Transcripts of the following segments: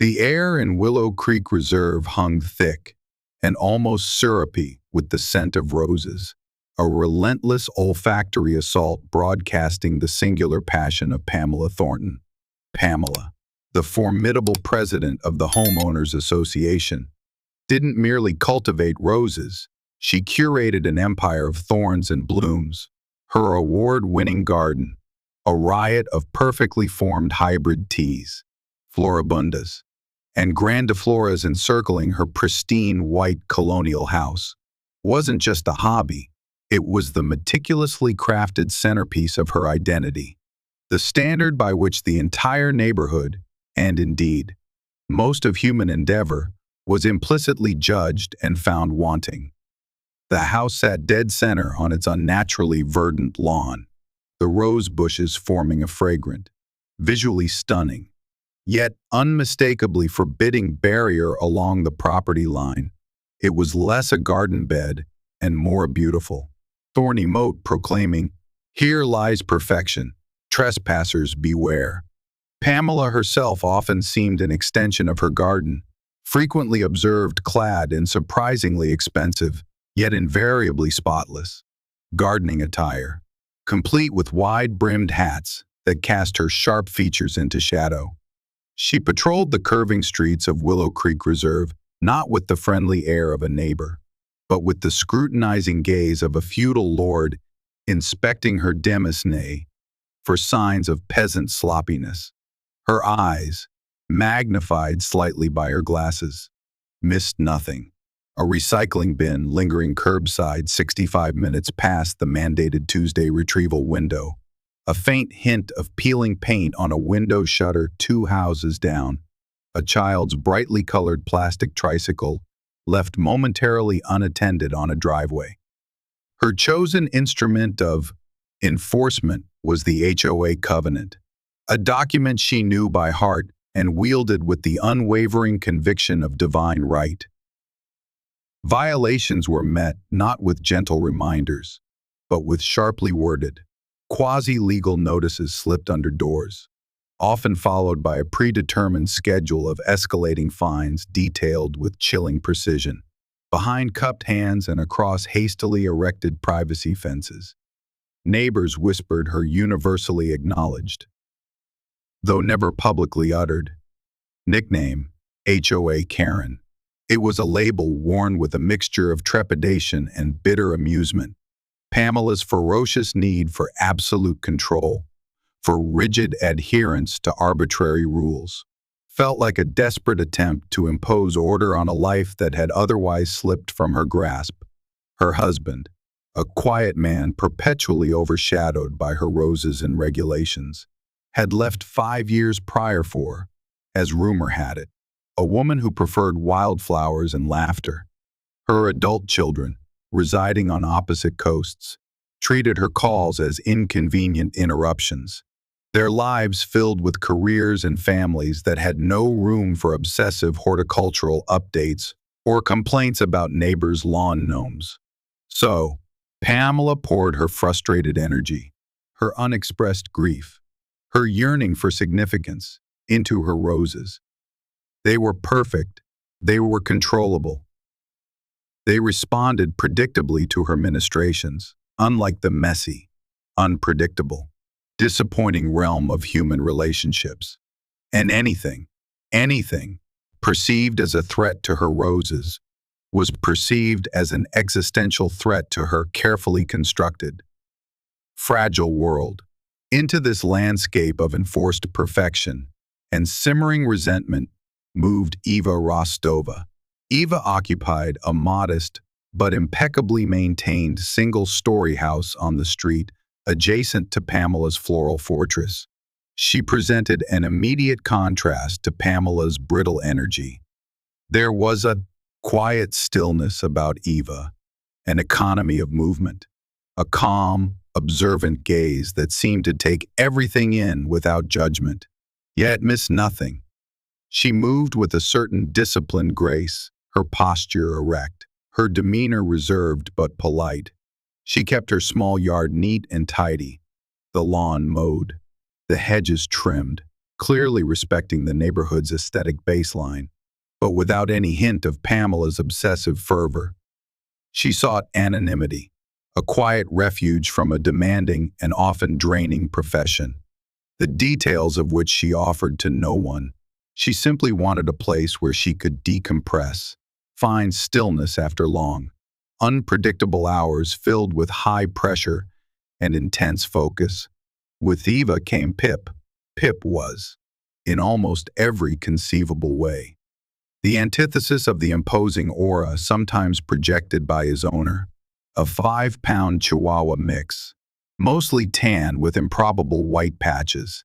The air in Willow Creek Reserve hung thick and almost syrupy with the scent of roses, a relentless olfactory assault broadcasting the singular passion of Pamela Thornton. Pamela, the formidable president of the Homeowners Association, didn't merely cultivate roses, she curated an empire of thorns and blooms. Her award-winning garden, a riot of perfectly formed hybrid teas, floribundas, and grandifloras encircling her pristine white colonial house, wasn't just a hobby, it was the meticulously crafted centerpiece of her identity, the standard by which the entire neighborhood, and indeed, most of human endeavor, was implicitly judged and found wanting. The house sat dead center on its unnaturally verdant lawn, the rose bushes forming a fragrant, visually stunning, yet unmistakably forbidding barrier along the property line. It was less a garden bed and more a beautiful, thorny moat proclaiming, "Here lies perfection, trespassers beware." Pamela herself often seemed an extension of her garden, frequently observed clad in surprisingly expensive, yet invariably spotless, gardening attire, complete with wide-brimmed hats that cast her sharp features into shadow. She patrolled the curving streets of Willow Creek Reserve not with the friendly air of a neighbor, but with the scrutinizing gaze of a feudal lord inspecting her demesne for signs of peasant sloppiness. Her eyes, magnified slightly by her glasses, missed nothing. A recycling bin lingering curbside 65 minutes past the mandated Tuesday retrieval window. A faint hint of peeling paint on a window shutter 2 houses down. A child's brightly colored plastic tricycle left momentarily unattended on a driveway. Her chosen instrument of enforcement was the HOA Covenant, a document she knew by heart and wielded with the unwavering conviction of divine right. Violations were met not with gentle reminders, but with sharply worded, quasi-legal notices slipped under doors, often followed by a predetermined schedule of escalating fines detailed with chilling precision, behind cupped hands and across hastily erected privacy fences. Neighbors whispered her universally acknowledged, though never publicly uttered, nickname, HOA Karen. It was a label worn with a mixture of trepidation and bitter amusement. Pamela's ferocious need for absolute control, for rigid adherence to arbitrary rules, felt like a desperate attempt to impose order on a life that had otherwise slipped from her grasp. Her husband, a quiet man perpetually overshadowed by her roses and regulations, had left 5 years prior for, as rumor had it, a woman who preferred wildflowers and laughter. Her adult children, residing on opposite coasts, treated her calls as inconvenient interruptions, their lives filled with careers and families that had no room for obsessive horticultural updates or complaints about neighbors' lawn gnomes. So, Pamela poured her frustrated energy, her unexpressed grief, her yearning for significance, into her roses. They were perfect. They were controllable. They responded predictably to her ministrations, unlike the messy, unpredictable, disappointing realm of human relationships. And anything perceived as a threat to her roses was perceived as an existential threat to her carefully constructed, fragile world. Into this landscape of enforced perfection and simmering resentment moved Eva Rostova. Eva occupied a modest but impeccably maintained single-story house on the street adjacent to Pamela's floral fortress. She presented an immediate contrast to Pamela's brittle energy. There was a quiet stillness about Eva, an economy of movement, a calm, observant gaze that seemed to take everything in without judgment, yet miss nothing. She moved with a certain disciplined grace, her posture erect, her demeanor reserved but polite. She kept her small yard neat and tidy, the lawn mowed, the hedges trimmed, clearly respecting the neighborhood's aesthetic baseline, but without any hint of Pamela's obsessive fervor. She sought anonymity, a quiet refuge from a demanding and often draining profession, the details of which she offered to no one. She simply wanted a place where she could decompress, find stillness after long, unpredictable hours filled with high pressure and intense focus. With Eva came Pip. Pip was, in almost every conceivable way, the antithesis of the imposing aura sometimes projected by his owner, a 5-pound Chihuahua mix, mostly tan with improbable white patches.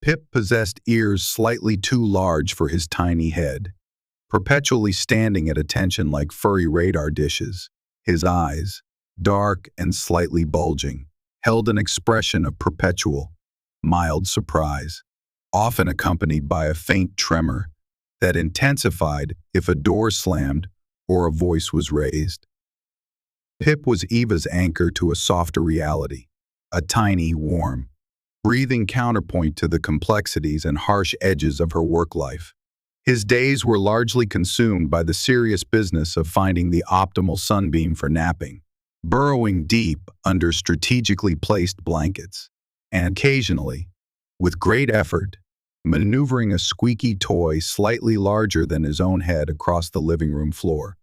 Pip possessed ears slightly too large for his tiny head, perpetually standing at attention like furry radar dishes. His eyes, dark and slightly bulging, held an expression of perpetual, mild surprise, often accompanied by a faint tremor that intensified if a door slammed or a voice was raised. Pip was Eva's anchor to a softer reality, a tiny, warm, breathing counterpoint to the complexities and harsh edges of her work life. His days were largely consumed by the serious business of finding the optimal sunbeam for napping, burrowing deep under strategically placed blankets, and occasionally, with great effort, maneuvering a squeaky toy slightly larger than his own head across the living room floor.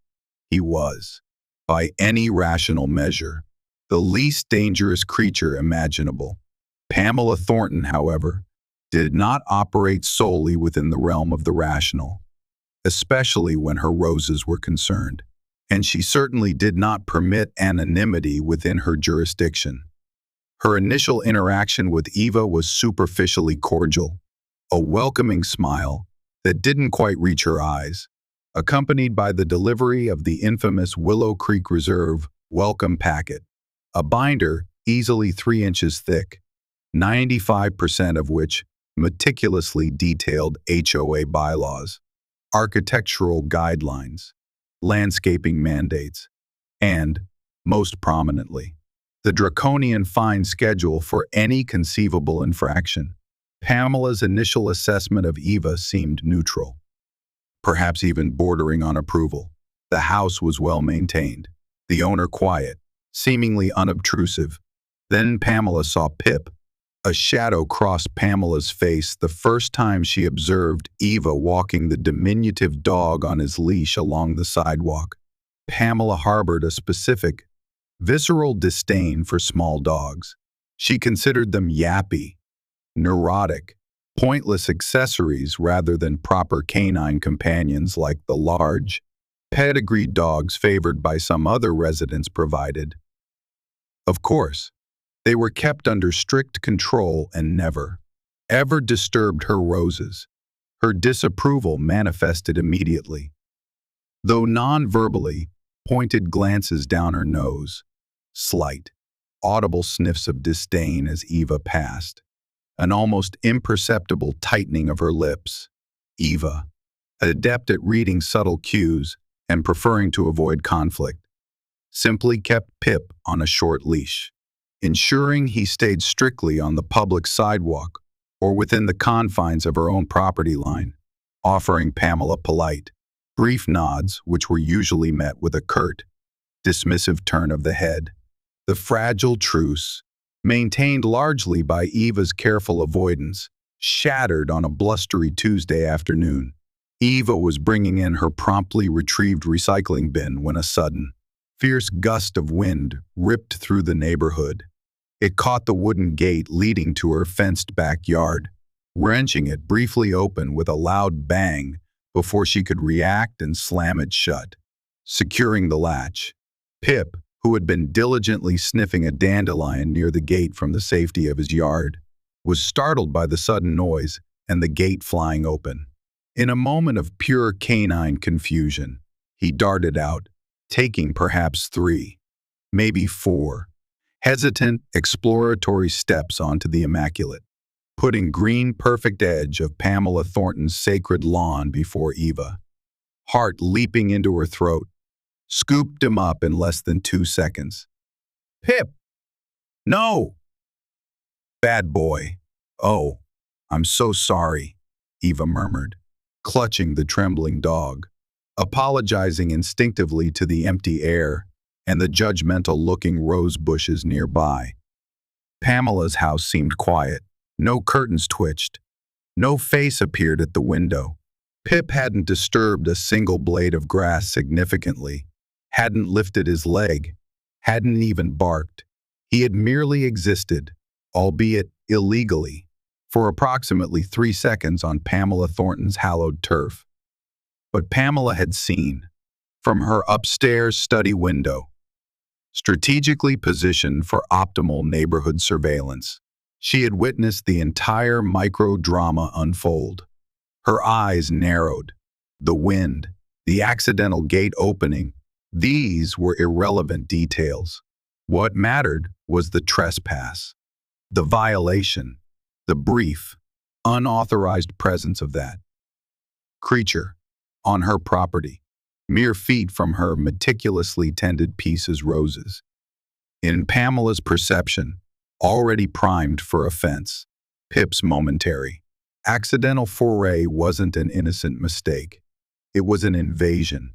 He was, by any rational measure, the least dangerous creature imaginable. Pamela Thornton, however, did not operate solely within the realm of the rational, especially when her roses were concerned, and she certainly did not permit anonymity within her jurisdiction. Her initial interaction with Eva was superficially cordial, a welcoming smile that didn't quite reach her eyes, accompanied by the delivery of the infamous Willow Creek Reserve welcome packet, a binder easily 3 inches thick, 95% of which meticulously detailed HOA bylaws, architectural guidelines, landscaping mandates, and, most prominently, the draconian fine schedule for any conceivable infraction. Pamela's initial assessment of Eva seemed neutral, perhaps even bordering on approval. The house was well maintained, the owner quiet, seemingly unobtrusive. Then Pamela saw Pip. A shadow crossed Pamela's face the first time she observed Eva walking the diminutive dog on his leash along the sidewalk. Pamela harbored a specific, visceral disdain for small dogs. She considered them yappy, neurotic, pointless accessories rather than proper canine companions like the large, pedigreed dogs favored by some other residents provided. Of course, they were kept under strict control and never, ever disturbed her roses. Her disapproval manifested immediately. Though non-verbally, pointed glances down her nose, slight, audible sniffs of disdain as Eva passed, an almost imperceptible tightening of her lips. Eva, adept at reading subtle cues and preferring to avoid conflict, simply kept Pip on a short leash, ensuring he stayed strictly on the public sidewalk or within the confines of her own property line, offering Pamela polite, brief nods which were usually met with a curt, dismissive turn of the head. The fragile truce, maintained largely by Eva's careful avoidance, shattered on a blustery Tuesday afternoon. Eva was bringing in her promptly retrieved recycling bin when a sudden, fierce gust of wind ripped through the neighborhood. It caught the wooden gate leading to her fenced backyard, wrenching it briefly open with a loud bang before she could react and slam it shut. Securing the latch, Pip, who had been diligently sniffing a dandelion near the gate from the safety of his yard, was startled by the sudden noise and the gate flying open. In a moment of pure canine confusion, he darted out, taking perhaps 3, maybe 4, hesitant, exploratory steps onto the immaculate, putting green perfect edge of Pamela Thornton's sacred lawn before Eva. Heart leaping into her throat, scooped him up in less than 2 seconds. "Pip! No! Bad boy. Oh, I'm so sorry." Eva murmured, clutching the trembling dog, apologizing instinctively to the empty air and the judgmental-looking rose bushes nearby. Pamela's house seemed quiet. No curtains twitched. No face appeared at the window. Pip hadn't disturbed a single blade of grass significantly, hadn't lifted his leg, hadn't even barked. He had merely existed, albeit illegally, for approximately 3 seconds on Pamela Thornton's hallowed turf. But Pamela had seen, from her upstairs study window, strategically positioned for optimal neighborhood surveillance, she had witnessed the entire micro-drama unfold. Her eyes narrowed. The wind, the accidental gate opening, these were irrelevant details. What mattered was the trespass, the violation, the brief, unauthorized presence of that creature on her property, mere feet from her meticulously tended Peace's roses. In Pamela's perception, already primed for offense, Pip's momentary, accidental foray wasn't an innocent mistake. It was an invasion,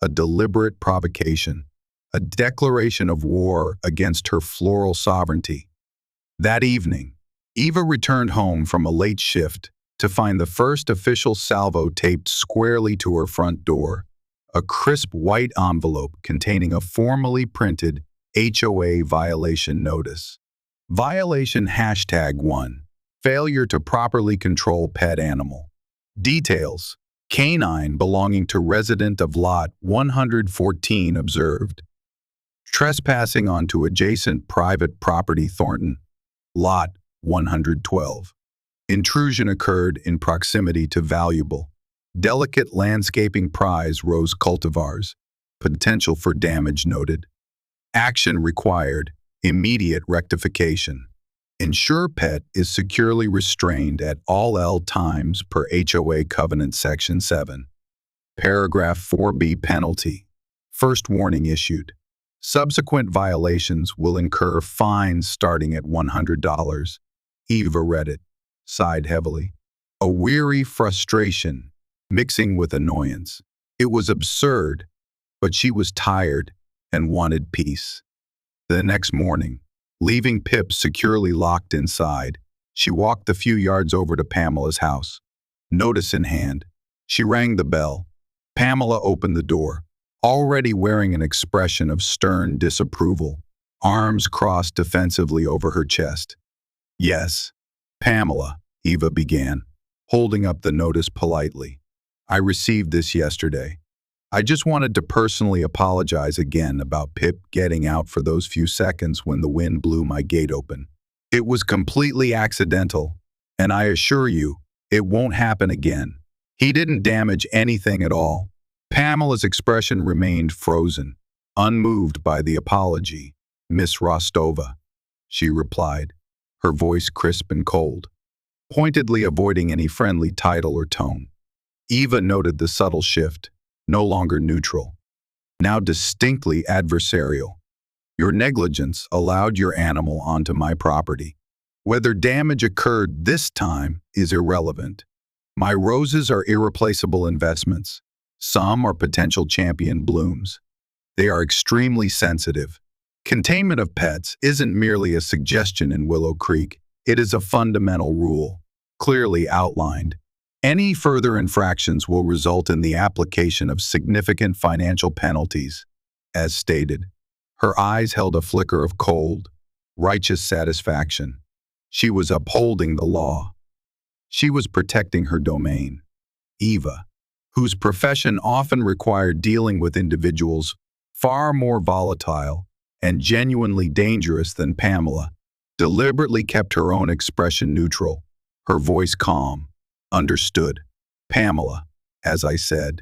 a deliberate provocation, a declaration of war against her floral sovereignty. That evening, Eva returned home from a late shift to find the first official salvo taped squarely to her front door, a crisp white envelope containing a formally printed HOA violation notice. Violation #1, failure to properly control pet animal. Details, canine belonging to resident of lot 114 observed. Trespassing onto adjacent private property Thornton, lot 112. Intrusion occurred in proximity to valuable, delicate landscaping prize rose cultivars. Potential for damage noted. Action required. Immediate rectification. Ensure pet is securely restrained at all L times per HOA Covenant Section 7. Paragraph 4B penalty. First warning issued. Subsequent violations will incur fines starting at $100. Eva read it, sighed heavily. A weary frustration, mixing with annoyance. It was absurd, but she was tired and wanted peace. The next morning, leaving Pip securely locked inside, she walked the few yards over to Pamela's house. Notice in hand, she rang the bell. Pamela opened the door, already wearing an expression of stern disapproval, arms crossed defensively over her chest. Yes, Pamela, Eva began, holding up the notice politely. I received this yesterday. I just wanted to personally apologize again about Pip getting out for those few seconds when the wind blew my gate open. It was completely accidental, and I assure you, it won't happen again. He didn't damage anything at all. Pamela's expression remained frozen, unmoved by the apology. Miss Rostova, she replied, her voice crisp and cold, pointedly avoiding any friendly title or tone. Eva noted the subtle shift. No longer neutral, now distinctly adversarial. Your negligence allowed your animal onto my property. Whether damage occurred this time is irrelevant. My roses are irreplaceable investments. Some are potential champion blooms. They are extremely sensitive. Containment of pets isn't merely a suggestion in Willow Creek. It is a fundamental rule, clearly outlined. Any further infractions will result in the application of significant financial penalties, as stated. Her eyes held a flicker of cold, righteous satisfaction. She was upholding the law. She was protecting her domain. Eva, whose profession often required dealing with individuals far more volatile and genuinely dangerous than Pamela, deliberately kept her own expression neutral, her voice calm. Understood. Pamela, as I said,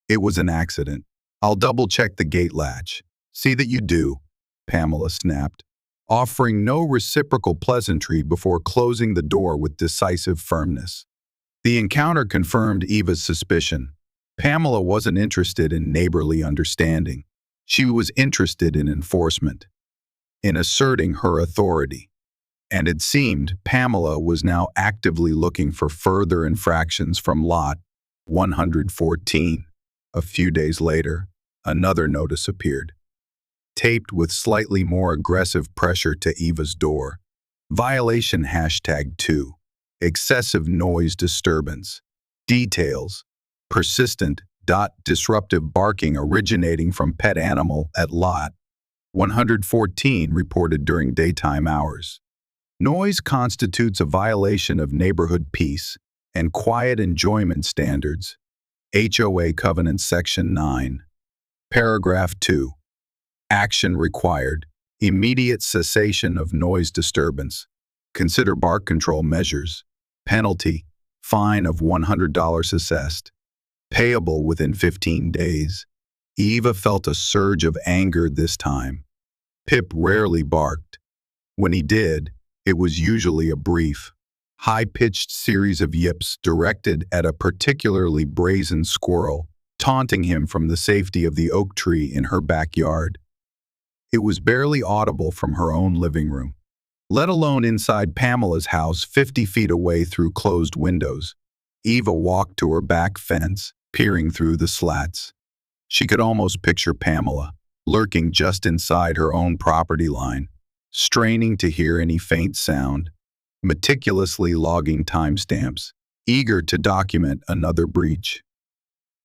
it was an accident. I'll double-check the gate latch. See that you do, Pamela snapped, offering no reciprocal pleasantry before closing the door with decisive firmness. The encounter confirmed Eva's suspicion. Pamela wasn't interested in neighborly understanding. She was interested in enforcement, in asserting her authority. And it seemed Pamela was now actively looking for further infractions from lot 114. A few days later, another notice appeared, taped with slightly more aggressive pressure to Eva's door. Violation #2. Excessive noise disturbance. Details. Persistent, disruptive barking originating from pet animal at lot 114 reported during daytime hours. Noise constitutes a violation of neighborhood peace and quiet enjoyment standards. HOA Covenant Section 9. Paragraph 2. Action required. Immediate cessation of noise disturbance. Consider bark control measures. Penalty. Fine of $100 assessed. Payable within 15 days. Eva felt a surge of anger this time. Pip rarely barked. When he did, it was usually a brief, high-pitched series of yips directed at a particularly brazen squirrel, taunting him from the safety of the oak tree in her backyard. It was barely audible from her own living room, let alone inside Pamela's house 50 feet away through closed windows. Eva walked to her back fence, peering through the slats. She could almost picture Pamela, lurking just inside her own property line, straining to hear any faint sound, meticulously logging timestamps, eager to document another breach.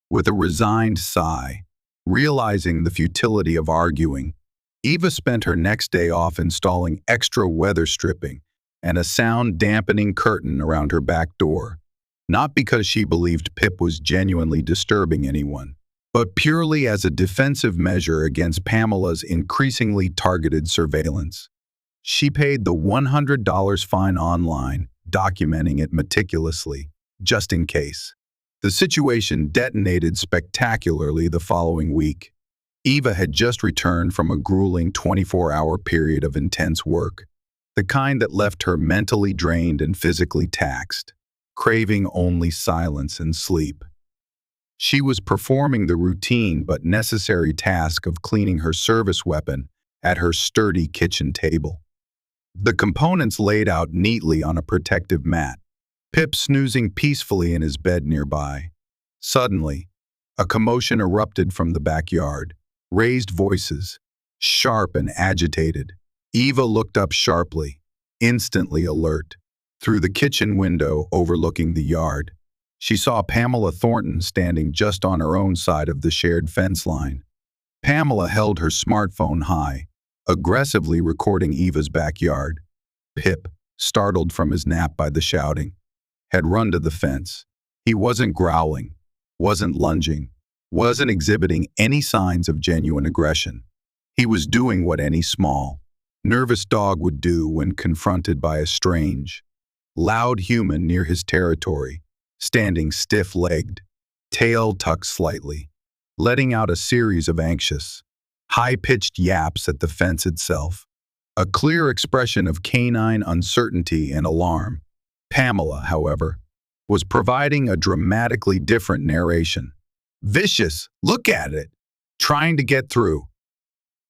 With a resigned sigh, realizing the futility of arguing, Eva spent her next day off installing extra weather stripping and a sound-dampening curtain around her back door, not because she believed Pip was genuinely disturbing anyone, but purely as a defensive measure against Pamela's increasingly targeted surveillance. She paid the $100 fine online, documenting it meticulously, just in case. The situation detonated spectacularly the following week. Eva had just returned from a grueling 24-hour period of intense work, the kind that left her mentally drained and physically taxed, craving only silence and sleep. She was performing the routine but necessary task of cleaning her service weapon at her sturdy kitchen table. The components laid out neatly on a protective mat, Pip snoozing peacefully in his bed nearby. Suddenly, a commotion erupted from the backyard. Raised voices, sharp and agitated. Eva looked up sharply, instantly alert. Through the kitchen window overlooking the yard, she saw Pamela Thornton standing just on her own side of the shared fence line. Pamela held her smartphone high, aggressively recording Eva's backyard. Pip, startled from his nap by the shouting, had run to the fence. He wasn't growling, wasn't lunging, wasn't exhibiting any signs of genuine aggression. He was doing what any small, nervous dog would do when confronted by a strange, loud human near his territory, standing stiff-legged, tail tucked slightly, letting out a series of anxious, high-pitched yaps at the fence itself, a clear expression of canine uncertainty and alarm. Pamela, however, was providing a dramatically different narration. Vicious, look at it, trying to get through.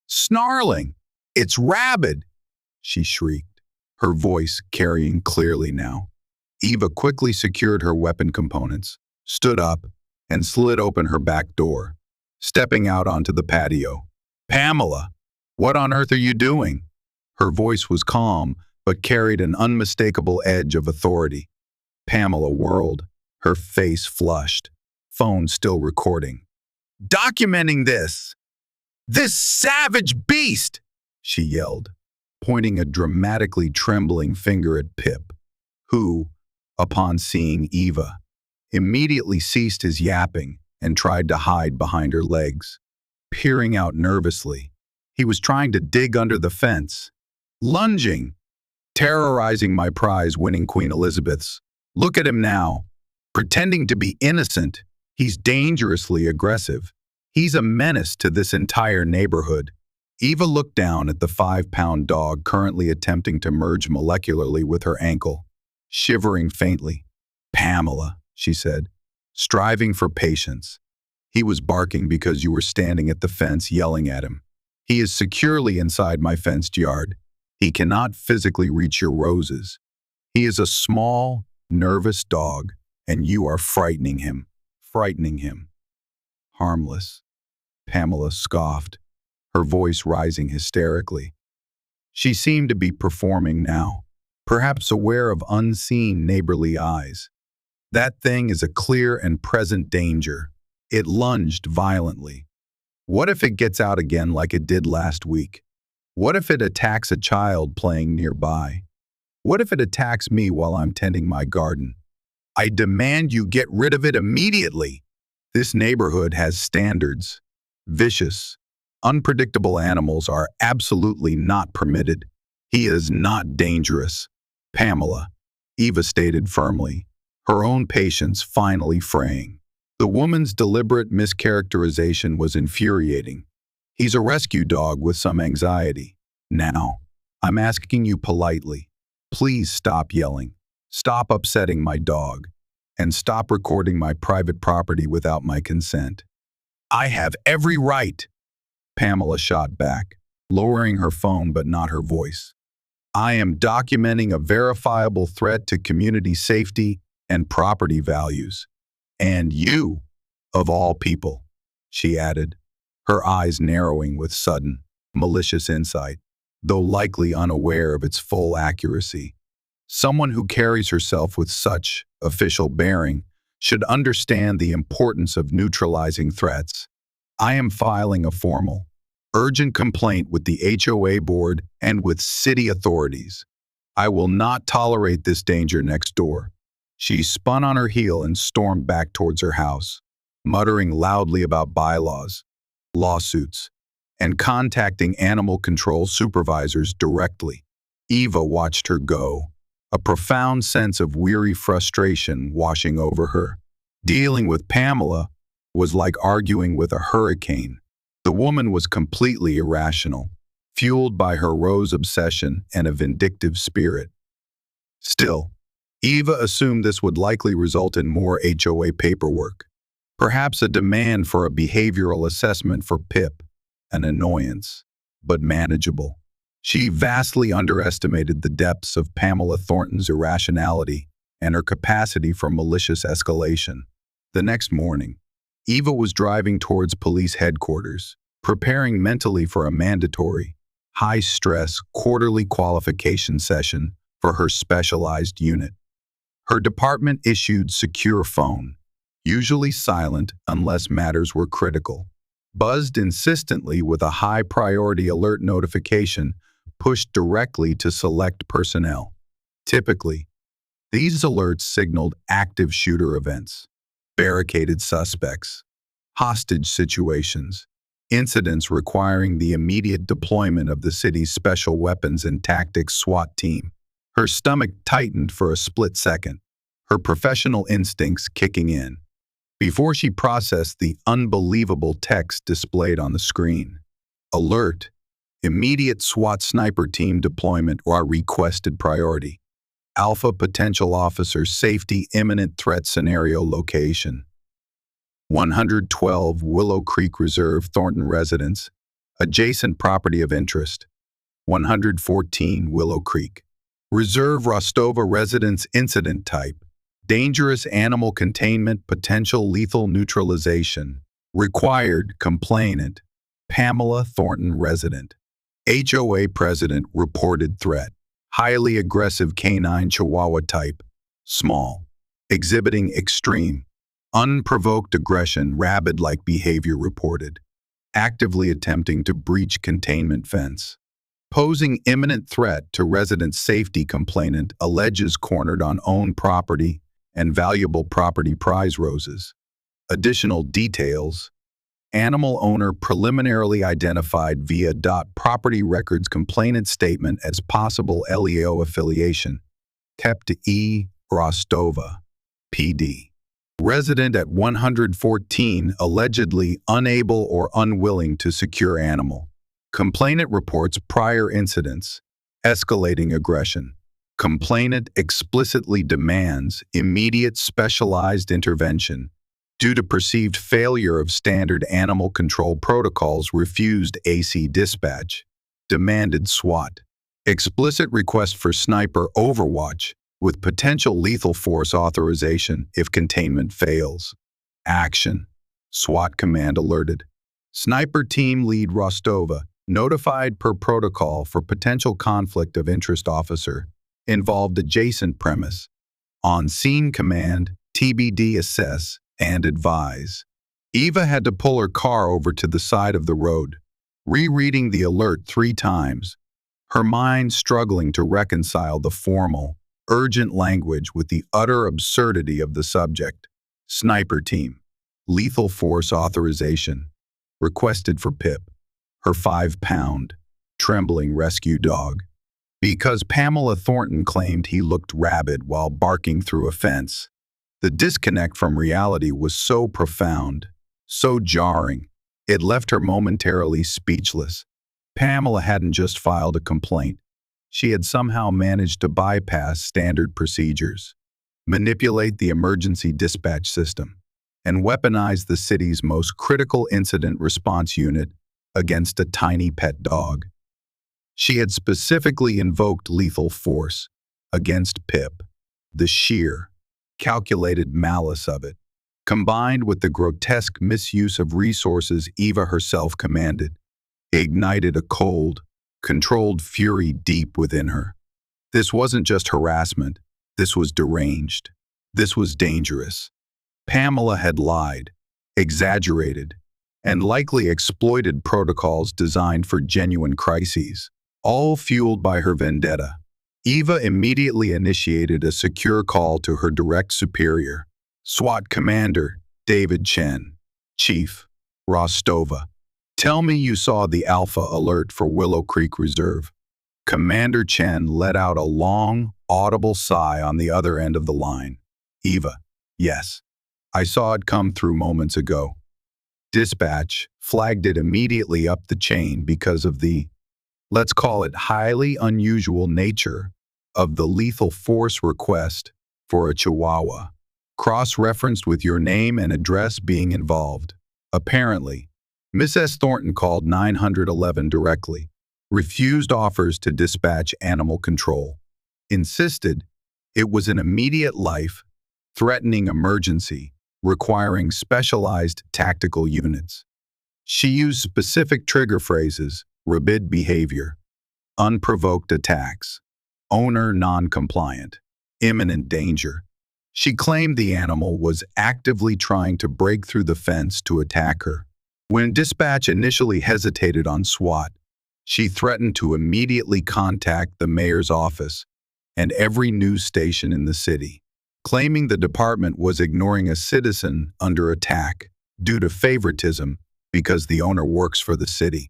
Snarling, it's rabid, she shrieked, her voice carrying clearly now. Eva quickly secured her weapon components, stood up, and slid open her back door, stepping out onto the patio. Pamela, what on earth are you doing? Her voice was calm, but carried an unmistakable edge of authority. Pamela whirled, her face flushed, phone still recording. Documenting this savage beast, she yelled, pointing a dramatically trembling finger at Pip, who, upon seeing Eva, immediately ceased his yapping and tried to hide behind her legs. Peering out nervously, he was trying to dig under the fence, lunging, terrorizing my prize-winning Queen Elizabeths. Look at him now, pretending to be innocent. He's dangerously aggressive. He's a menace to this entire neighborhood. Eva looked down at the 5-pound dog currently attempting to merge molecularly with her ankle, shivering faintly. Pamela, she said, striving for patience. He was barking because you were standing at the fence yelling at him. He is securely inside my fenced yard. He cannot physically reach your roses. He is a small, nervous dog, and you are frightening him. Frightening him. Harmless. Pamela scoffed, her voice rising hysterically. She seemed to be performing now, perhaps aware of unseen neighborly eyes. That thing is a clear and present danger. It lunged violently. What if it gets out again like it did last week? What if it attacks a child playing nearby? What if it attacks me while I'm tending my garden? I demand you get rid of it immediately. This neighborhood has standards. Vicious, unpredictable animals are absolutely not permitted. He is not dangerous. Pamela, Eva stated firmly, her own patience finally fraying. The woman's deliberate mischaracterization was infuriating. He's a rescue dog with some anxiety. Now, I'm asking you politely, please stop yelling, stop upsetting my dog, and stop recording my private property without my consent. I have every right, Pamela shot back, lowering her phone but not her voice. I am documenting a verifiable threat to community safety and property values. And you, of all people, she added, her eyes narrowing with sudden, malicious insight, though likely unaware of its full accuracy. Someone who carries herself with such official bearing should understand the importance of neutralizing threats. I am filing a formal, urgent complaint with the HOA board and with city authorities. I will not tolerate this danger next door. She spun on her heel and stormed back towards her house, muttering loudly about bylaws, lawsuits, and contacting animal control supervisors directly. Eva watched her go, a profound sense of weary frustration washing over her. Dealing with Pamela was like arguing with a hurricane. The woman was completely irrational, fueled by her rose obsession and a vindictive spirit. Still, Eva assumed this would likely result in more HOA paperwork, perhaps a demand for a behavioral assessment for Pip, an annoyance, but manageable. She vastly underestimated the depths of Pamela Thornton's irrationality and her capacity for malicious escalation. The next morning, Eva was driving towards police headquarters, preparing mentally for a mandatory, high-stress quarterly qualification session for her specialized unit. Her department issued secure phone, usually silent unless matters were critical, buzzed insistently with a high-priority alert notification pushed directly to select personnel. Typically, these alerts signaled active shooter events, barricaded suspects, hostage situations, incidents requiring the immediate deployment of the city's Special Weapons and Tactics SWAT team. Her stomach tightened for a split second, her professional instincts kicking in, before she processed the unbelievable text displayed on the screen. Alert: immediate SWAT Sniper team deployment or requested priority. Alpha potential officer safety imminent threat scenario location. 112 Willow Creek Reserve Thornton residence, adjacent property of interest. 114 Willow Creek Reserve Rostova residence incident type, dangerous animal containment potential lethal neutralization, required complainant, Pamela Thornton resident. HOA president reported threat, highly aggressive canine Chihuahua type, small, exhibiting extreme, unprovoked aggression rabid-like behavior reported, actively attempting to breach containment fence. Posing imminent threat to resident safety complainant alleges cornered on owned property and valuable property prize roses. Additional details: animal owner preliminarily identified via property records complainant statement as possible LEO affiliation, kept to E. Rostova, PD. Resident at 114 allegedly unable or unwilling to secure animal. Complainant reports prior incidents, escalating aggression. Complainant explicitly demands immediate specialized intervention. Due to perceived failure of standard animal control protocols, refused AC dispatch. Demanded SWAT. Explicit request for sniper overwatch with potential lethal force authorization if containment fails. Action. SWAT command alerted. Sniper team lead Rostova notified per protocol for potential conflict of interest officer involved adjacent premise. On scene command, TBD assess and advise. Eva had to pull her car over to the side of the road, rereading the alert 3 times, her mind struggling to reconcile the formal, urgent language with the utter absurdity of the subject. Sniper team. Lethal force authorization. Requested for Pip, her 5-pound, trembling rescue dog. Because Pamela Thornton claimed he looked rabid while barking through a fence. The disconnect from reality was so profound, so jarring, it left her momentarily speechless. Pamela hadn't just filed a complaint. She had somehow managed to bypass standard procedures, manipulate the emergency dispatch system, and weaponize the city's most critical incident response unit against a tiny pet dog. She had specifically invoked lethal force against Pip. The sheer, calculated malice of it, combined with the grotesque misuse of resources Eva herself commanded, ignited a cold, controlled fury deep within her. This wasn't just harassment. This was deranged. This was dangerous. Pamela had lied, exaggerated, and likely exploited protocols designed for genuine crises, all fueled by her vendetta. Eva immediately initiated a secure call to her direct superior, SWAT Commander David Chen. Chief, Rostova. Tell me you saw the Alpha alert for Willow Creek Reserve. Commander Chen let out a long, audible sigh on the other end of the line. Eva. Yes. I saw it come through moments ago. Dispatch flagged it immediately up the chain because of the, let's call it, highly unusual nature of the lethal force request for a Chihuahua, cross-referenced with your name and address being involved. Apparently, Miss S. Thornton called 911 directly, refused offers to dispatch animal control, insisted it was an immediate life-threatening emergency requiring specialized tactical units. She used specific trigger phrases: rabid behavior, unprovoked attacks, owner non-compliant, imminent danger. She claimed the animal was actively trying to break through the fence to attack her. When dispatch initially hesitated on SWAT, she threatened to immediately contact the mayor's office and every news station in the city, claiming the department was ignoring a citizen under attack due to favoritism because the owner works for the city.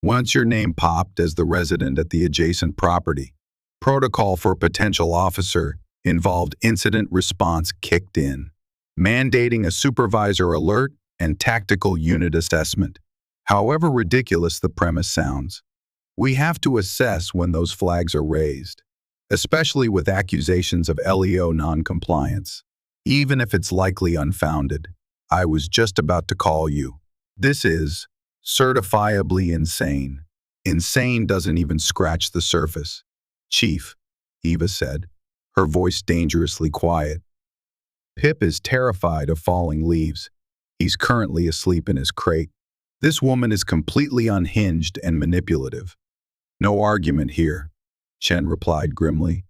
Once your name popped as the resident at the adjacent property, protocol for potential officer involved incident response kicked in, mandating a supervisor alert and tactical unit assessment. However ridiculous the premise sounds, we have to assess when those flags are raised, especially with accusations of LEO non-compliance, even if it's likely unfounded. I was just about to call you. This is certifiably insane. Insane doesn't even scratch the surface. Chief, Eva said, her voice dangerously quiet. Pip is terrified of falling leaves. He's currently asleep in his crate. This woman is completely unhinged and manipulative. No argument here, Chen replied grimly.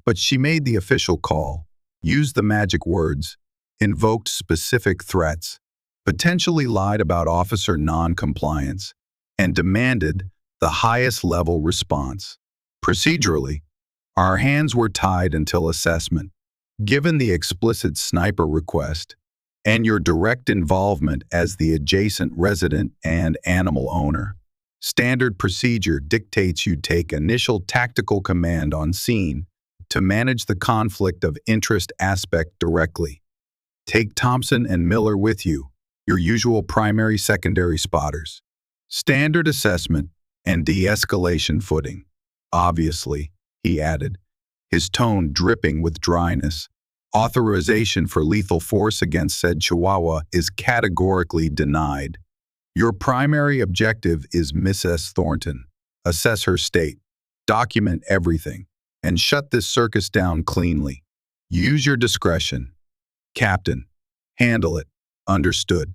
But she made the official call, used the magic words, invoked specific threats, potentially lied about officer non-compliance, and demanded the highest level response. Procedurally, our hands were tied until assessment. Given the explicit sniper request and your direct involvement as the adjacent resident and animal owner, standard procedure dictates you take initial tactical command on scene to manage the conflict of interest aspect directly. Take Thompson and Miller with you, your usual primary-secondary spotters. Standard assessment and de-escalation footing. Obviously, he added, his tone dripping with dryness. Authorization for lethal force against said Chihuahua is categorically denied. Your primary objective is Miss S. Thornton. Assess her state. Document everything and shut this circus down cleanly. Use your discretion. Captain, handle it. Understood.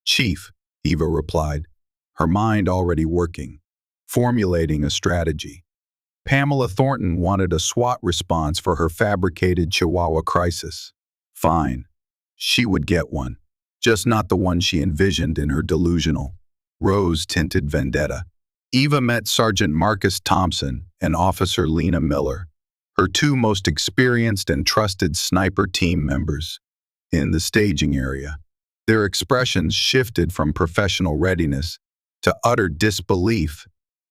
Chief, Eva replied, her mind already working, formulating a strategy. Pamela Thornton wanted a SWAT response for her fabricated Chihuahua crisis. Fine. She would get one, just not the one she envisioned in her delusional, rose-tinted vendetta. Eva met Sergeant Marcus Thompson and Officer Lena Miller, her two most experienced and trusted sniper team members, in the staging area. Their expressions shifted from professional readiness to utter disbelief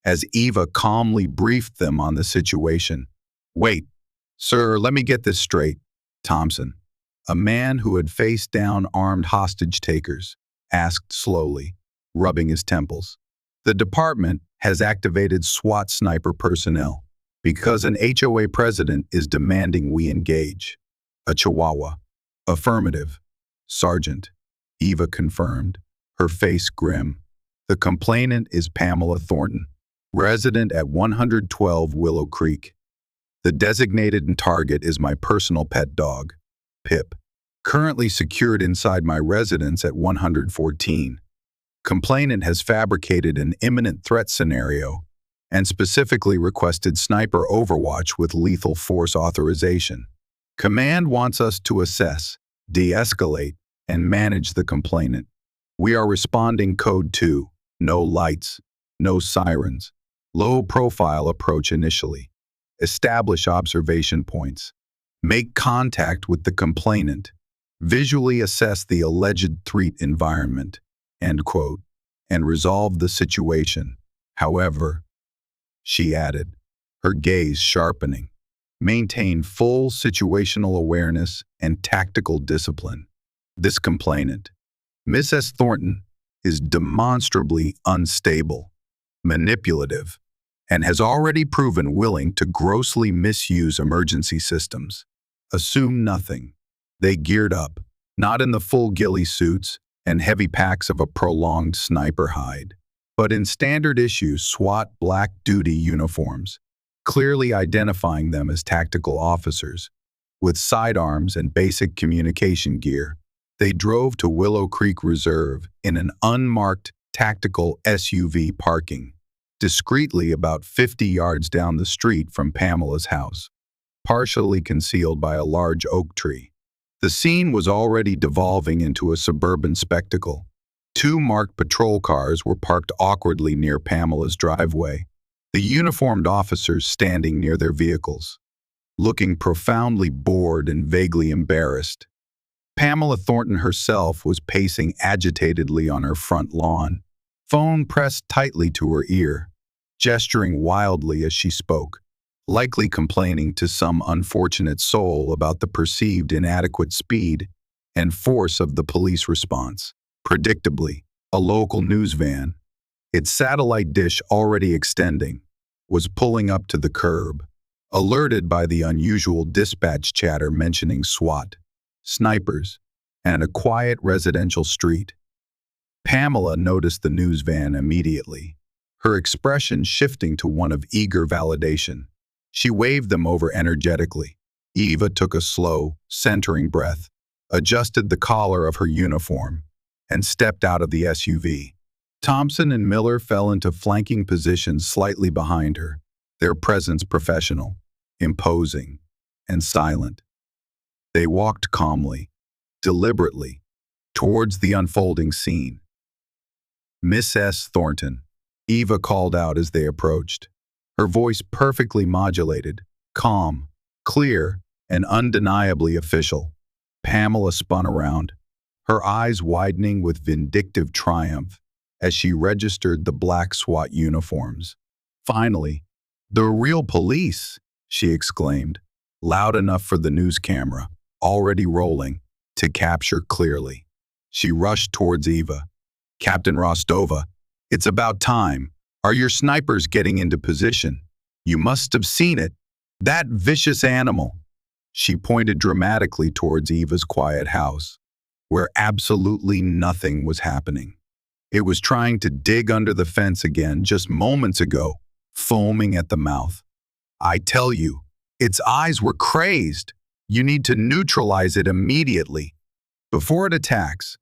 as Eva calmly briefed them on the situation. Wait, sir, let me get this straight. Thompson, a man who had faced down armed hostage-takers, asked slowly, rubbing his temples. The department has activated SWAT Sniper personnel because an HOA president is demanding we engage. A Chihuahua. Affirmative. Sergeant. Eva confirmed, her face grim. The complainant is Pamela Thornton, resident at 112 Willow Creek. The designated target is my personal pet dog, Pip, currently secured inside my residence at 114. Complainant has fabricated an imminent threat scenario and specifically requested sniper overwatch with lethal force authorization. Command wants us to assess, de-escalate, and manage the complainant. We are responding Code 2, no lights, no sirens, low-profile approach initially. Establish observation points. Make contact with the complainant. Visually assess the alleged threat environment, end quote, and resolve the situation. However, she added, her gaze sharpening, maintain full situational awareness and tactical discipline. This complainant, Miss S. Thornton, is demonstrably unstable, manipulative, and has already proven willing to grossly misuse emergency systems. Assume nothing. They geared up, not in the full ghillie suits and heavy packs of a prolonged sniper hide, but in standard issue SWAT black duty uniforms, clearly identifying them as tactical officers. With sidearms and basic communication gear, they drove to Willow Creek Reserve in an unmarked tactical SUV parking, discreetly about 50 yards down the street from Pamela's house, partially concealed by a large oak tree. The scene was already devolving into a suburban spectacle. Two marked patrol cars were parked awkwardly near Pamela's driveway, the uniformed officers standing near their vehicles, looking profoundly bored and vaguely embarrassed. Pamela Thornton herself was pacing agitatedly on her front lawn, phone pressed tightly to her ear, gesturing wildly as she spoke, likely complaining to some unfortunate soul about the perceived inadequate speed and force of the police response. Predictably, a local news van, its satellite dish already extending, was pulling up to the curb, alerted by the unusual dispatch chatter mentioning SWAT, snipers, and a quiet residential street. Pamela noticed the news van immediately, her expression shifting to one of eager validation. She waved them over energetically. Eva took a slow, centering breath, adjusted the collar of her uniform, and stepped out of the SUV. Thompson and Miller fell into flanking positions slightly behind her, their presence professional, imposing, and silent. They walked calmly, deliberately, towards the unfolding scene. Miss S. Thornton, Eva called out as they approached, her voice perfectly modulated, calm, clear, and undeniably official. Pamela spun around, her eyes widening with vindictive triumph as she registered the black SWAT uniforms. Finally, "The real police," she exclaimed, loud enough for the news camera, already rolling, to capture clearly. She rushed towards Eva. "Captain Rostova, it's about time. Are your snipers getting into position? You must have seen it. That vicious animal." She pointed dramatically towards Eva's quiet house, where absolutely nothing was happening. It was trying to dig under the fence again just moments ago, foaming at the mouth. I tell you, its eyes were crazed. You need to neutralize it immediately. Before it attacks,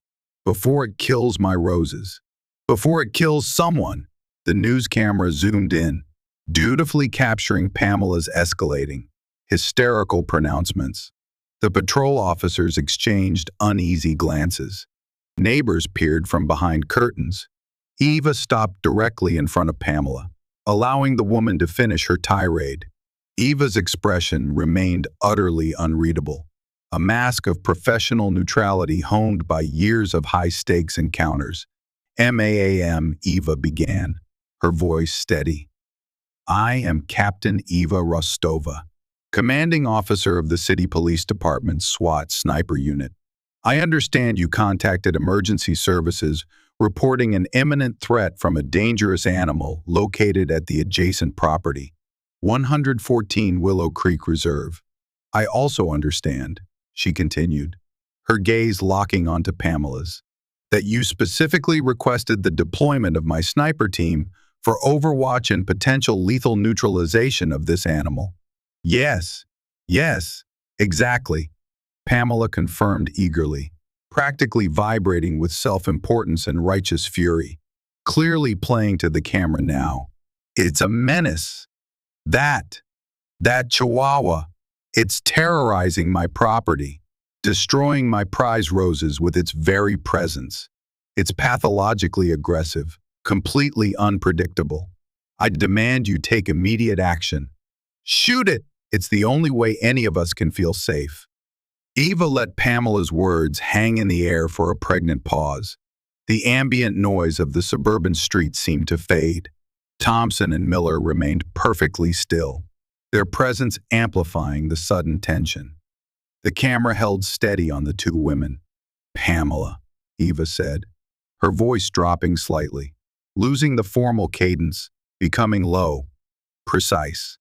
before it kills my roses, before it kills someone. The news camera zoomed in, dutifully capturing Pamela's escalating, hysterical pronouncements. The patrol officers exchanged uneasy glances. Neighbors peered from behind curtains. Eva stopped directly in front of Pamela, allowing the woman to finish her tirade. Eva's expression remained utterly unreadable, a mask of professional neutrality honed by years of high-stakes encounters. "MAAM," Eva began, her voice steady. "I am Captain Eva Rostova, commanding officer of the City Police Department's SWAT Sniper Unit. I understand you contacted emergency services reporting an imminent threat from a dangerous animal located at the adjacent property, 114 Willow Creek Reserve. I also understand," she continued, her gaze locking onto Pamela's, "that you specifically requested the deployment of my sniper team for overwatch and potential lethal neutralization of this animal." Yes, exactly," Pamela confirmed eagerly, practically vibrating with self-importance and righteous fury, clearly playing to the camera now. "It's a menace. That Chihuahua, it's terrorizing my property, destroying my prize roses with its very presence. It's pathologically aggressive, completely unpredictable. I demand you take immediate action. Shoot it! It's the only way any of us can feel safe." Eva let Pamela's words hang in the air for a pregnant pause. The ambient noise of the suburban street seemed to fade. Thompson and Miller remained perfectly still, their presence amplifying the sudden tension. The camera held steady on the two women. "Pamela," Eva said, her voice dropping slightly, losing the formal cadence, becoming low, precise,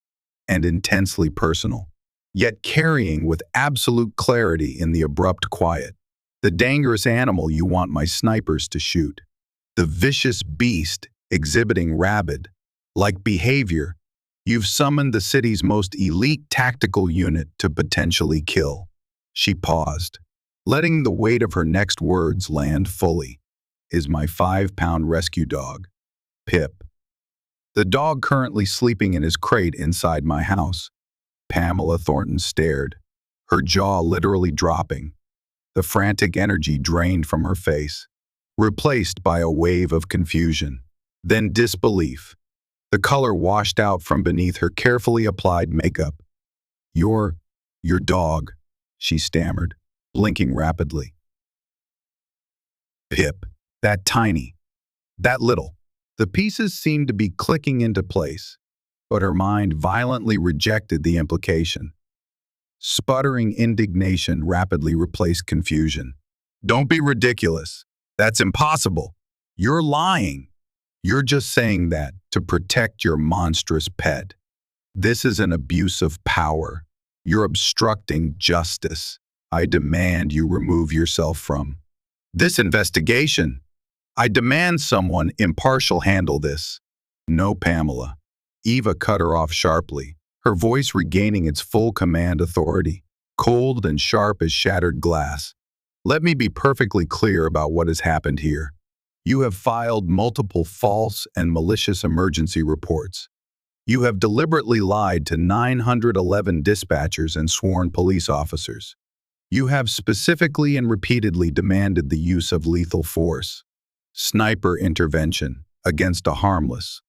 and intensely personal, yet carrying with absolute clarity in the abrupt quiet. "The dangerous animal you want my snipers to shoot. The vicious beast exhibiting rabid-like behavior you've summoned the city's most elite tactical unit to potentially kill." She paused, letting the weight of her next words land fully. "Is my 5-pound rescue dog, Pip. The dog currently sleeping in his crate inside my house." Pamela Thornton stared, her jaw literally dropping, the frantic energy drained from her face, replaced by a wave of confusion, then disbelief. The color washed out from beneath her carefully applied makeup. Your dog," she stammered, blinking rapidly. "Pip, that tiny, that little." The pieces seemed to be clicking into place, but her mind violently rejected the implication. Sputtering indignation rapidly replaced confusion. "Don't be ridiculous. That's impossible. You're lying. You're just saying that to protect your monstrous pet. This is an abuse of power. You're obstructing justice. I demand you remove yourself from this investigation. I demand someone impartial handle this." "No, Pamela." Eva cut her off sharply, her voice regaining its full command authority, cold and sharp as shattered glass. "Let me be perfectly clear about what has happened here. You have filed multiple false and malicious emergency reports. You have deliberately lied to 911 dispatchers and sworn police officers. You have specifically and repeatedly demanded the use of lethal force, sniper intervention, against a harmless,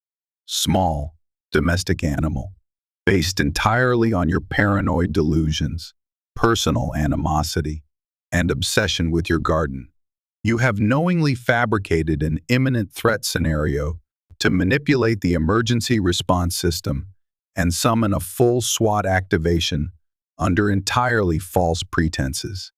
small, domestic animal, based entirely on your paranoid delusions, personal animosity, and obsession with your garden. You have knowingly fabricated an imminent threat scenario to manipulate the emergency response system and summon a full SWAT activation under entirely false pretenses."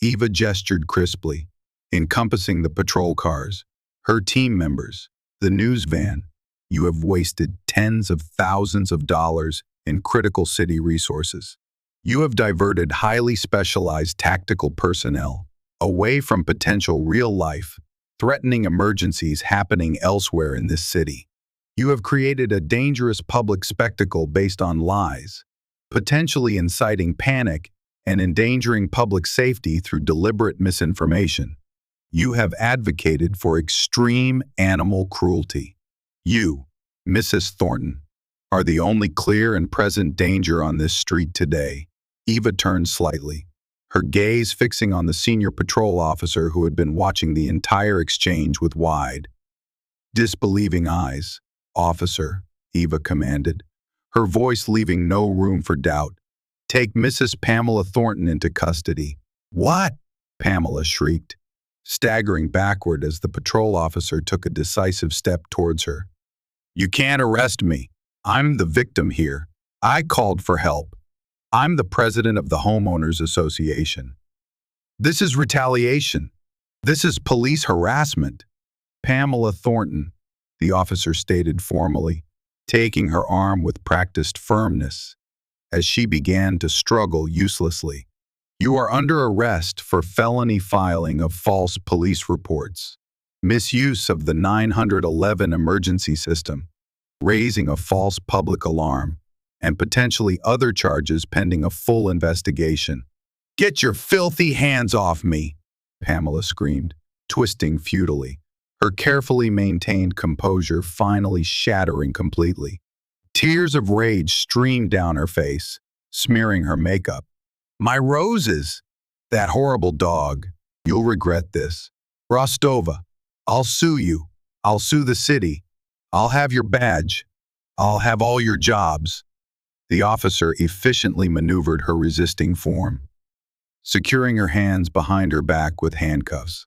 Eva gestured crisply, encompassing the patrol cars, her team members, the news van. "You have wasted tens of thousands of dollars in critical city resources. You have diverted highly specialized tactical personnel away from potential real-life, threatening emergencies happening elsewhere in this city. You have created a dangerous public spectacle based on lies, potentially inciting panic and endangering public safety through deliberate misinformation. You have advocated for extreme animal cruelty. You, Mrs. Thornton, are the only clear and present danger on this street today. Eva turned slightly, her gaze fixing on the senior patrol officer who had been watching the entire exchange with wide, disbelieving eyes. "Officer," Eva commanded, her voice leaving no room for doubt, "take Mrs. Pamela Thornton into custody." "What?" Pamela shrieked, staggering backward as the patrol officer took a decisive step towards her. "You can't arrest me. I'm the victim here. I called for help. I'm the president of the Homeowners Association. This is retaliation. This is police harassment." "Pamela Thornton," the officer stated formally, taking her arm with practiced firmness as she began to struggle uselessly. "You are under arrest for felony filing of false police reports, misuse of the 911 emergency system, raising a false public alarm, and potentially other charges pending a full investigation." "Get your filthy hands off me!" Pamela screamed, twisting futilely, her carefully maintained composure finally shattering completely. Tears of rage streamed down her face, smearing her makeup. "My roses! That horrible dog. You'll regret this. Rostova, I'll sue you. I'll sue the city. I'll have your badge. I'll have all your jobs." The officer efficiently maneuvered her resisting form, securing her hands behind her back with handcuffs.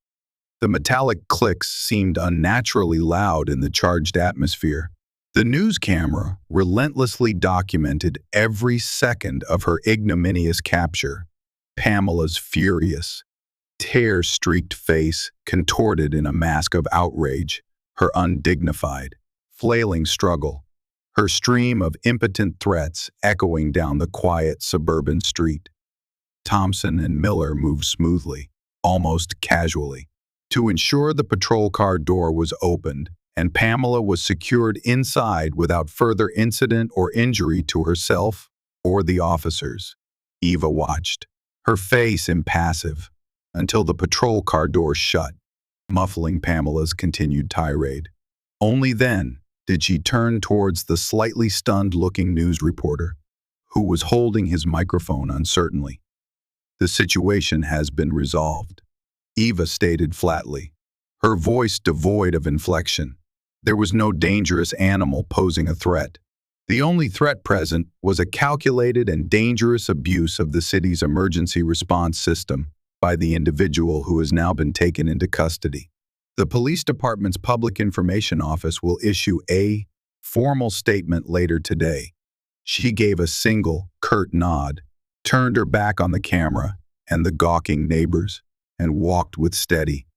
The metallic clicks seemed unnaturally loud in the charged atmosphere. The news camera relentlessly documented every second of her ignominious capture. Pamela's furious, tear-streaked face contorted in a mask of outrage, her undignified, flailing struggle, her stream of impotent threats echoing down the quiet suburban street. Thompson and Miller moved smoothly, almost casually, to ensure the patrol car door was opened and Pamela was secured inside without further incident or injury to herself or the officers. Eva watched, her face impassive, until the patrol car door shut, muffling Pamela's continued tirade. Only then did she turn towards the slightly stunned-looking news reporter, who was holding his microphone uncertainly. "The situation has been resolved," Eva stated flatly, her voice devoid of inflection. There was no dangerous animal posing a threat. The only threat present was a calculated and dangerous abuse of the city's emergency response system by the individual who has now been taken into custody. The police department's public information office will issue a formal statement later today. She gave a single, curt nod, turned her back on the camera and the gawking neighbors, and walked with steady,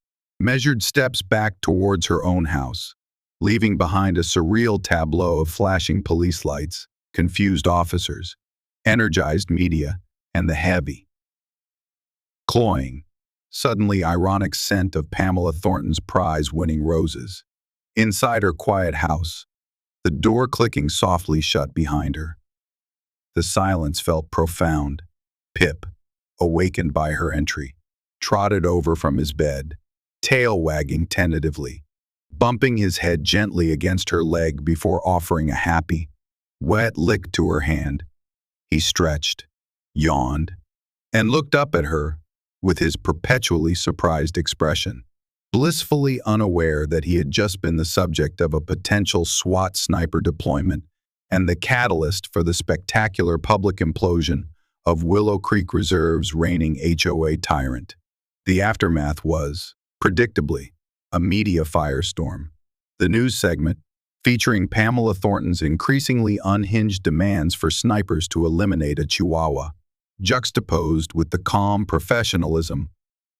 measured steps back towards her own house, leaving behind a surreal tableau of flashing police lights, confused officers, energized media, and the heavy, cloying, suddenly ironic scent of Pamela Thornton's prize-winning roses. Inside her quiet house, the door clicking softly shut behind her. The silence felt profound. Pip, awakened by her entry, trotted over from his bed, tail wagging tentatively, bumping his head gently against her leg before offering a happy, wet lick to her hand. He stretched, yawned, and looked up at her with his perpetually surprised expression, blissfully unaware that he had just been the subject of a potential SWAT sniper deployment and the catalyst for the spectacular public implosion of Willow Creek Reserve's reigning HOA tyrant. The aftermath was, predictably, a media firestorm. The news segment, featuring Pamela Thornton's increasingly unhinged demands for snipers to eliminate a Chihuahua, juxtaposed with the calm professionalism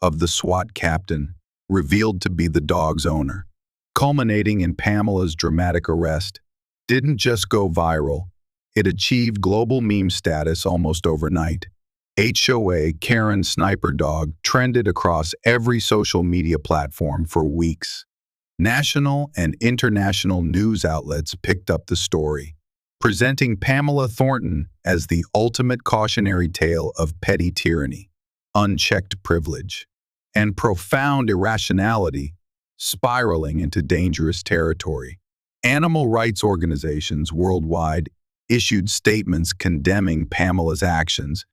of the SWAT captain, revealed to be the dog's owner, culminating in Pamela's dramatic arrest, didn't just go viral, it achieved global meme status almost overnight. HOA Karen sniper dog trended across every social media platform for weeks. National and international news outlets picked up the story, presenting Pamela Thornton as the ultimate cautionary tale of petty tyranny, unchecked privilege, and profound irrationality spiraling into dangerous territory. Animal rights organizations worldwide issued statements condemning Pamela's actions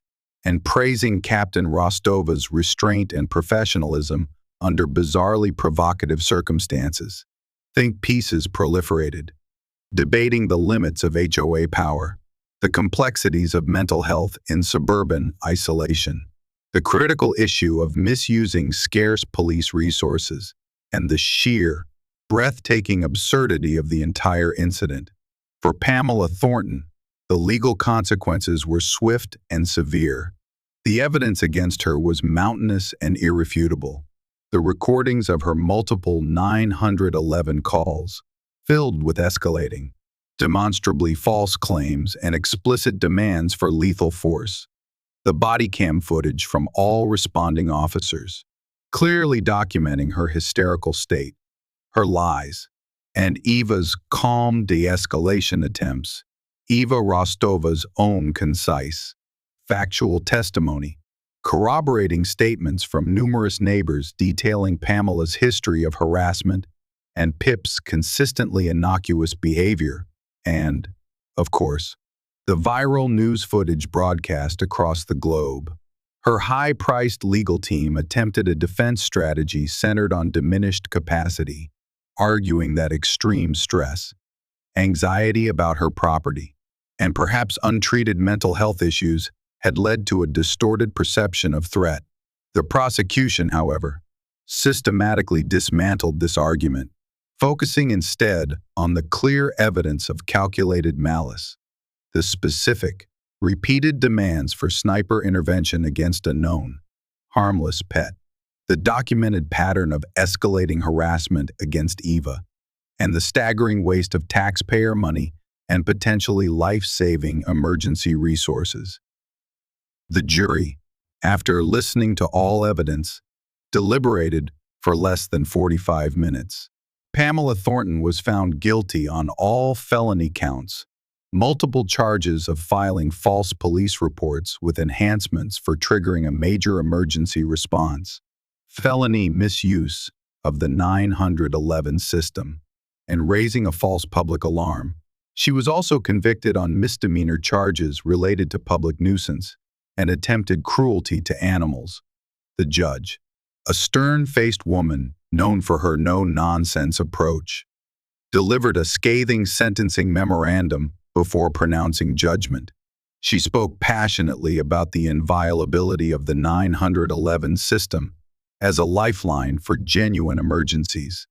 and praising Captain Rostova's restraint and professionalism under bizarrely provocative circumstances. Think pieces proliferated, debating the limits of HOA power, the complexities of mental health in suburban isolation, the critical issue of misusing scarce police resources, and the sheer, breathtaking absurdity of the entire incident. For Pamela Thornton, the legal consequences were swift and severe. The evidence against her was mountainous and irrefutable. The recordings of her multiple 911 calls, filled with escalating, demonstrably false claims and explicit demands for lethal force. The body cam footage from all responding officers, clearly documenting her hysterical state, her lies, and Eva's calm de-escalation attempts. Eva Rostova's own concise, factual testimony, corroborating statements from numerous neighbors detailing Pamela's history of harassment and Pip's consistently innocuous behavior, and, of course, the viral news footage broadcast across the globe. Her high-priced legal team attempted a defense strategy centered on diminished capacity, arguing that extreme stress, anxiety about her property, and perhaps untreated mental health issues had led to a distorted perception of threat. The prosecution, however, systematically dismantled this argument, focusing instead on the clear evidence of calculated malice, the specific, repeated demands for sniper intervention against a known, harmless pet, the documented pattern of escalating harassment against Eva, and the staggering waste of taxpayer money and potentially life-saving emergency resources. The jury, after listening to all evidence, deliberated for less than 45 minutes. Pamela Thornton was found guilty on all felony counts, multiple charges of filing false police reports with enhancements for triggering a major emergency response, felony misuse of the 911 system, and raising a false public alarm. She was also convicted on misdemeanor charges related to public nuisance and attempted cruelty to animals. The judge, a stern-faced woman known for her no-nonsense approach, delivered a scathing sentencing memorandum before pronouncing judgment. She spoke passionately about the inviolability of the 911 system as a lifeline for genuine emergencies,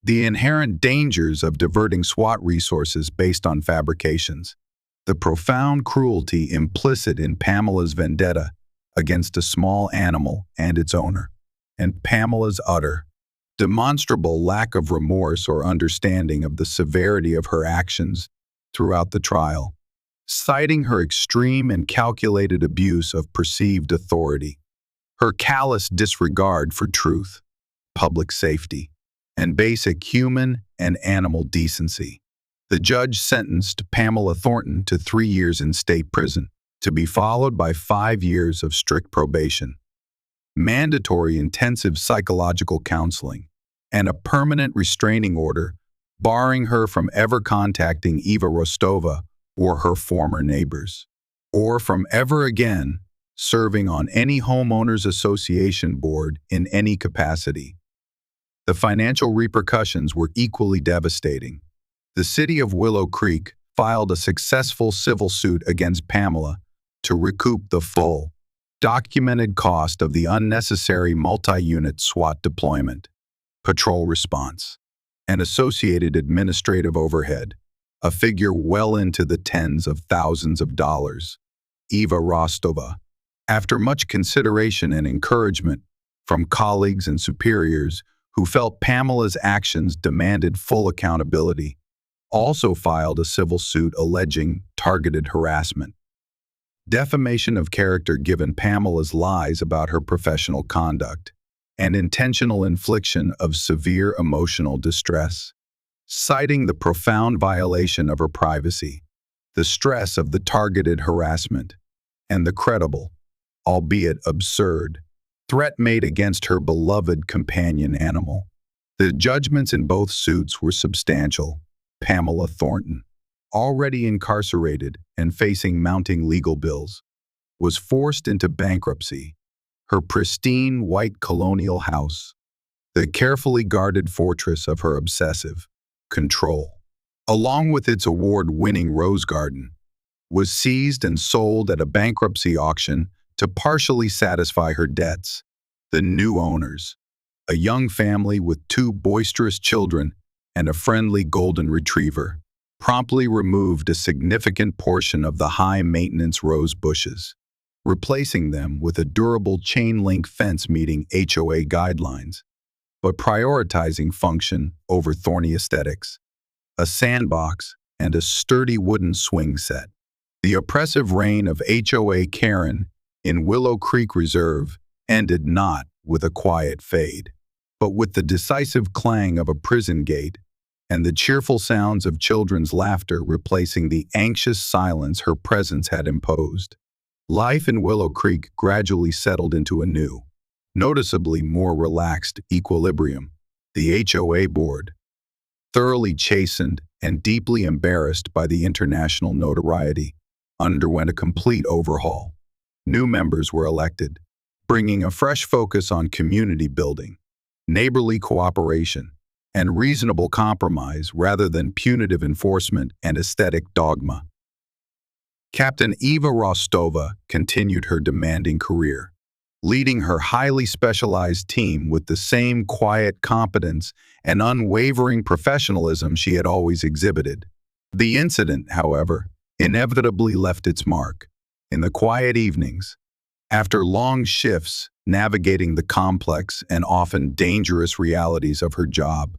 the inherent dangers of diverting SWAT resources based on fabrications, the profound cruelty implicit in Pamela's vendetta against a small animal and its owner, and Pamela's utter, demonstrable lack of remorse or understanding of the severity of her actions throughout the trial, citing her extreme and calculated abuse of perceived authority, her callous disregard for truth, public safety, and basic human and animal decency. The judge sentenced Pamela Thornton to 3 years in state prison, to be followed by 5 years of strict probation, mandatory intensive psychological counseling, and a permanent restraining order barring her from ever contacting Eva Rostova or her former neighbors, or from ever again serving on any homeowners association board in any capacity. The financial repercussions were equally devastating. The city of Willow Creek filed a successful civil suit against Pamela to recoup the full, documented cost of the unnecessary multi-unit SWAT deployment, patrol response, and associated administrative overhead, a figure well into the tens of thousands of dollars. Eva Rostova, after much consideration and encouragement from colleagues and superiors who felt Pamela's actions demanded full accountability, also filed a civil suit alleging targeted harassment, defamation of character given Pamela's lies about her professional conduct, and intentional infliction of severe emotional distress, citing the profound violation of her privacy, the stress of the targeted harassment, and the credible, albeit absurd, threat made against her beloved companion animal. The judgments in both suits were substantial. Pamela Thornton, already incarcerated and facing mounting legal bills, was forced into bankruptcy. Her pristine white colonial house, the carefully guarded fortress of her obsessive control, along with its award-winning rose garden, was seized and sold at a bankruptcy auction to partially satisfy her debts. The new owners, a young family with 2 boisterous children and a friendly golden retriever, promptly removed a significant portion of the high-maintenance rose bushes, replacing them with a durable chain-link fence meeting HOA guidelines, but prioritizing function over thorny aesthetics, a sandbox, and a sturdy wooden swing set. The oppressive reign of HOA Karen in Willow Creek Reserve ended not with a quiet fade, but with the decisive clang of a prison gate and the cheerful sounds of children's laughter replacing the anxious silence her presence had imposed. Life in Willow Creek gradually settled into a new, noticeably more relaxed equilibrium. The HOA board, thoroughly chastened and deeply embarrassed by the international notoriety, underwent a complete overhaul. New members were elected, bringing a fresh focus on community building, neighborly cooperation, and reasonable compromise rather than punitive enforcement and aesthetic dogma. Captain Eva Rostova continued her demanding career, leading her highly specialized team with the same quiet competence and unwavering professionalism she had always exhibited. The incident, however, inevitably left its mark. In the quiet evenings, after long shifts navigating the complex and often dangerous realities of her job,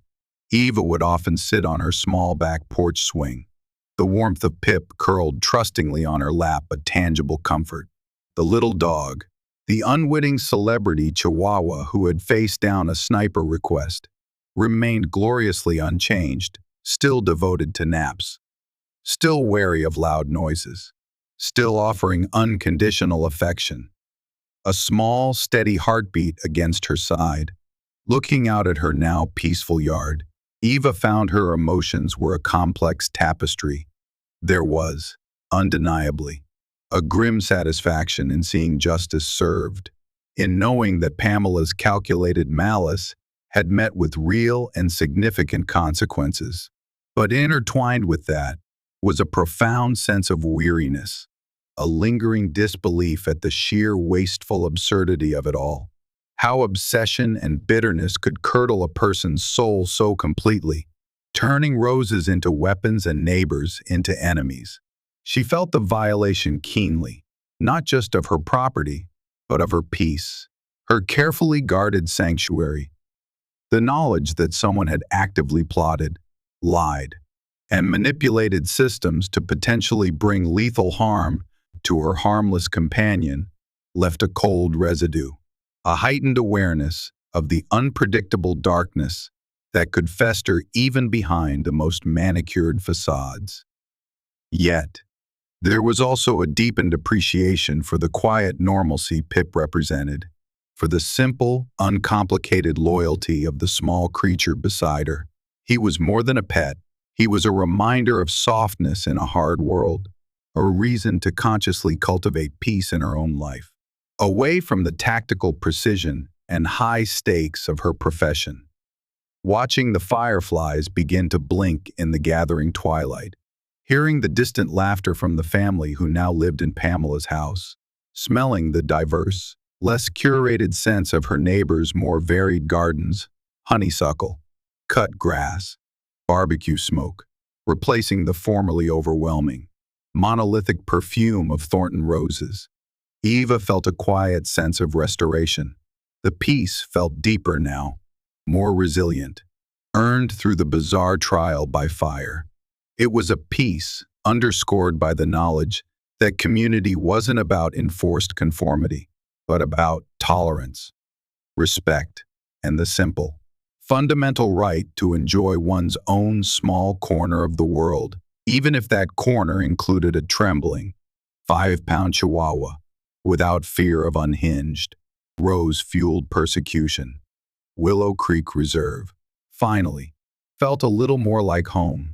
Eva would often sit on her small back porch swing, the warmth of Pip curled trustingly on her lap, a tangible comfort. The little dog, the unwitting celebrity Chihuahua who had faced down a sniper request, remained gloriously unchanged, still devoted to naps, still wary of loud noises, still offering unconditional affection. A small, steady heartbeat against her side. Looking out at her now peaceful yard, Eva found her emotions were a complex tapestry. There was, undeniably, a grim satisfaction in seeing justice served, in knowing that Pamela's calculated malice had met with real and significant consequences. But intertwined with that was a profound sense of weariness, a lingering disbelief at the sheer wasteful absurdity of it all. How obsession and bitterness could curdle a person's soul so completely, turning roses into weapons and neighbors into enemies. She felt the violation keenly, not just of her property, but of her peace, her carefully guarded sanctuary. The knowledge that someone had actively plotted, lied, and manipulated systems to potentially bring lethal harm to her harmless companion left a cold residue, a heightened awareness of the unpredictable darkness that could fester even behind the most manicured facades. Yet, there was also a deepened appreciation for the quiet normalcy Pip represented, for the simple, uncomplicated loyalty of the small creature beside her. He was more than a pet. He was a reminder of softness in a hard world, a reason to consciously cultivate peace in her own life, away from the tactical precision and high stakes of her profession. Watching the fireflies begin to blink in the gathering twilight, hearing the distant laughter from the family who now lived in Pamela's house, smelling the diverse, less curated scents of her neighbors' more varied gardens, honeysuckle, cut grass, barbecue smoke, replacing the formerly overwhelming, monolithic perfume of Thornton roses. Eva felt a quiet sense of restoration. The peace felt deeper now, more resilient, earned through the bizarre trial by fire. It was a peace underscored by the knowledge that community wasn't about enforced conformity, but about tolerance. respect, and the simple, fundamental right to enjoy one's own small corner of the world, even if that corner included a trembling, 5-pound Chihuahua, without fear of unhinged, rose-fueled persecution. Willow Creek Reserve, finally, felt a little more like home.